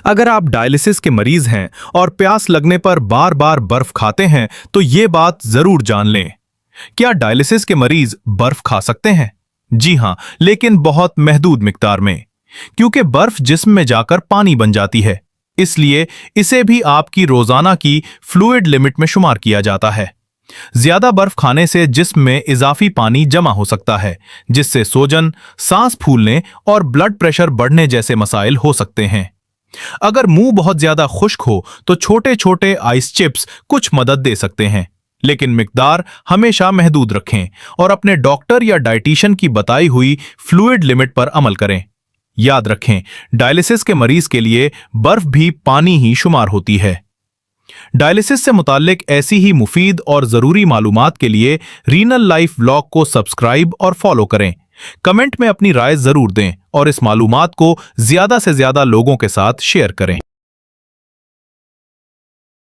अगर आप डायलिसिस के मरीज हैं और प्यास लगने पर बार बार बर्फ खाते हैं तो ये बात जरूर जान लें। क्या डायलिसिस के मरीज बर्फ खा सकते हैं? जी हां, लेकिन बहुत महदूद मिकदार में, क्योंकि बर्फ जिस्म में जाकर पानी बन जाती है, इसलिए इसे भी आपकी रोजाना की फ्लूइड लिमिट में शुमार किया जाता है। ज्यादा बर्फ खाने से जिस्म में इजाफी पानी जमा हो सकता है, जिससे सोजन, सांस फूलने और ब्लड प्रेशर बढ़ने जैसे मसाइल हो सकते हैं। अगर मुंह बहुत ज्यादा खुश्क हो तो छोटे छोटे आइस चिप्स कुछ मदद दे सकते हैं, लेकिन मिकदार हमेशा महदूद रखें और अपने डॉक्टर या डाइटिशियन की बताई हुई फ्लूइड लिमिट पर अमल करें। याद रखें, डायलिसिस के मरीज के लिए बर्फ भी पानी ही शुमार होती है। डायलिसिस से मुताल्लिक ऐसी ही मुफीद और जरूरी मालूमात के लिए रीनल लाइफ व्लॉग को सब्सक्राइब और फॉलो करें। कमेंट में अपनी राय जरूर दें और इस मालूमात को ज्यादा से ज्यादा लोगों के साथ शेयर करें।